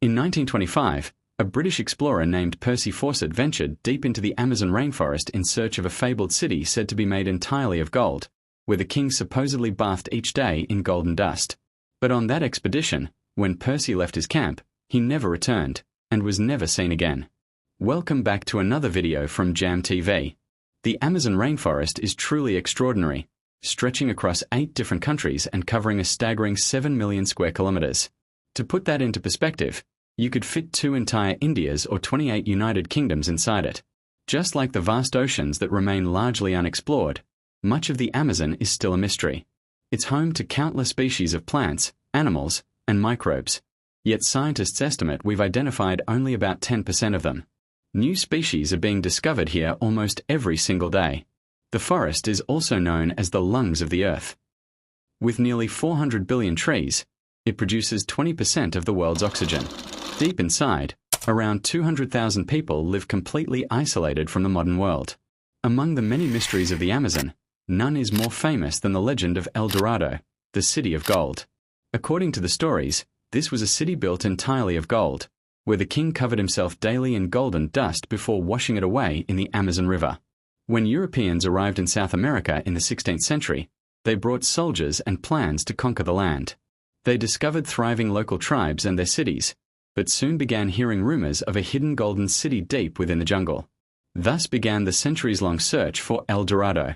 In 1925, a British explorer named Percy Fawcett ventured deep into the Amazon rainforest in search of a fabled city said to be made entirely of gold, where the king supposedly bathed each day in golden dust. But on that expedition, when Percy left his camp, he never returned, and was never seen again. Welcome back to another video from Jam TV. The Amazon rainforest is truly extraordinary, stretching across 8 different countries and covering a staggering 7 million square kilometers. To put that into perspective, you could fit 2 entire Indias or 28 United Kingdoms inside it. Just like the vast oceans that remain largely unexplored, much of the Amazon is still a mystery. It's home to countless species of plants, animals, and microbes. Yet scientists estimate we've identified only about 10% of them. New species are being discovered here almost every single day. The forest is also known as the lungs of the earth. With nearly 400 billion trees, it produces 20% of the world's oxygen. Deep inside, around 200,000 people live completely isolated from the modern world. Among the many mysteries of the Amazon, none is more famous than the legend of El Dorado, the city of gold. According to the stories, this was a city built entirely of gold, where the king covered himself daily in golden dust before washing it away in the Amazon River. When Europeans arrived in South America in the 16th century, they brought soldiers and plans to conquer the land. They discovered thriving local tribes and their cities, but soon began hearing rumors of a hidden golden city deep within the jungle. Thus began the centuries-long search for El Dorado.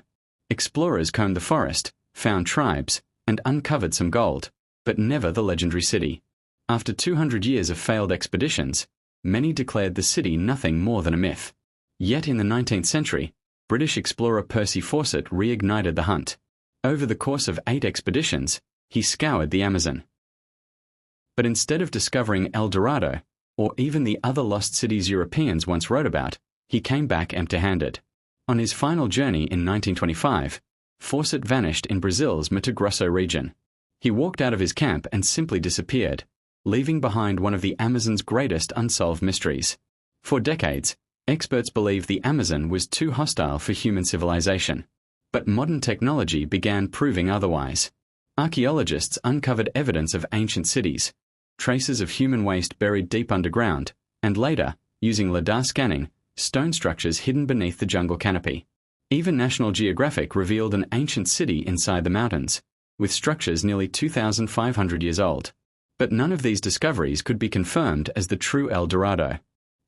Explorers combed the forest, found tribes, and uncovered some gold, but never the legendary city. After 200 years of failed expeditions, many declared the city nothing more than a myth. Yet in the 19th century, British explorer Percy Fawcett reignited the hunt. Over the course of 8 expeditions, he scoured the Amazon. But instead of discovering El Dorado, or even the other lost cities Europeans once wrote about, he came back empty-handed. On his final journey in 1925, Fawcett vanished in Brazil's Mato Grosso region. He walked out of his camp and simply disappeared, leaving behind one of the Amazon's greatest unsolved mysteries. For decades, experts believed the Amazon was too hostile for human civilization. But modern technology began proving otherwise. Archaeologists uncovered evidence of ancient cities, traces of human waste buried deep underground, and later, using lidar scanning, stone structures hidden beneath the jungle canopy. Even National Geographic revealed an ancient city inside the mountains, with structures nearly 2,500 years old. But none of these discoveries could be confirmed as the true El Dorado.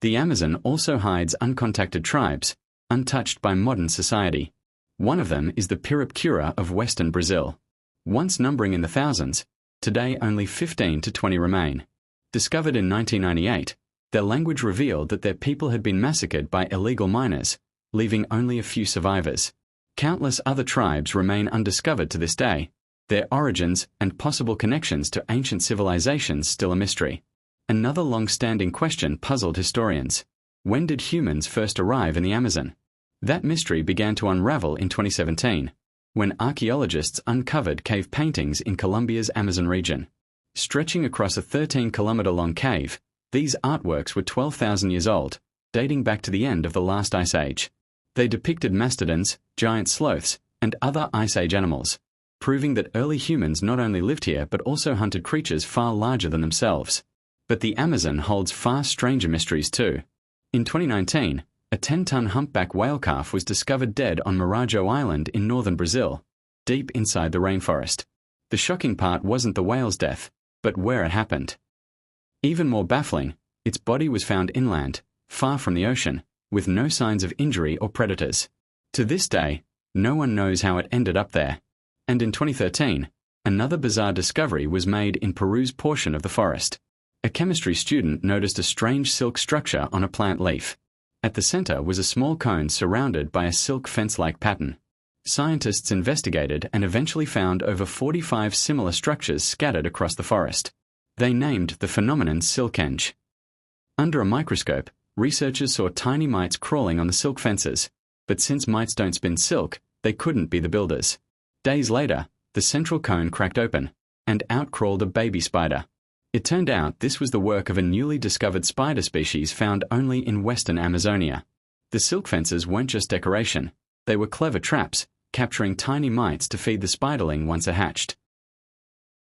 The Amazon also hides uncontacted tribes, untouched by modern society. One of them is the Pirapicura of western Brazil. Once numbering in the thousands, today only 15 to 20 remain. Discovered in 1998, their language revealed that their people had been massacred by illegal miners, leaving only a few survivors. Countless other tribes remain undiscovered to this day, their origins and possible connections to ancient civilizations still a mystery. Another long-standing question puzzled historians. When did humans first arrive in the Amazon? That mystery began to unravel in 2017, when archaeologists uncovered cave paintings in Colombia's Amazon region. Stretching across a 13-kilometer-long cave, these artworks were 12,000 years old, dating back to the end of the last ice age. They depicted mastodons, giant sloths, and other ice age animals, proving that early humans not only lived here but also hunted creatures far larger than themselves. But the Amazon holds far stranger mysteries too. In 2019, a 10-ton humpback whale calf was discovered dead on Marajo Island in northern Brazil, deep inside the rainforest. The shocking part wasn't the whale's death, but where it happened. Even more baffling, its body was found inland, far from the ocean, with no signs of injury or predators. To this day, no one knows how it ended up there. And in 2013, another bizarre discovery was made in Peru's portion of the forest. A chemistry student noticed a strange silk structure on a plant leaf. At the center was a small cone surrounded by a silk fence-like pattern. Scientists investigated and eventually found over 45 similar structures scattered across the forest. They named the phenomenon silkenge. Under a microscope, researchers saw tiny mites crawling on the silk fences, but since mites don't spin silk, they couldn't be the builders. Days later, the central cone cracked open, and out crawled a baby spider. It turned out this was the work of a newly discovered spider species found only in western Amazonia. The silk fences weren't just decoration, they were clever traps, capturing tiny mites to feed the spiderling once it hatched.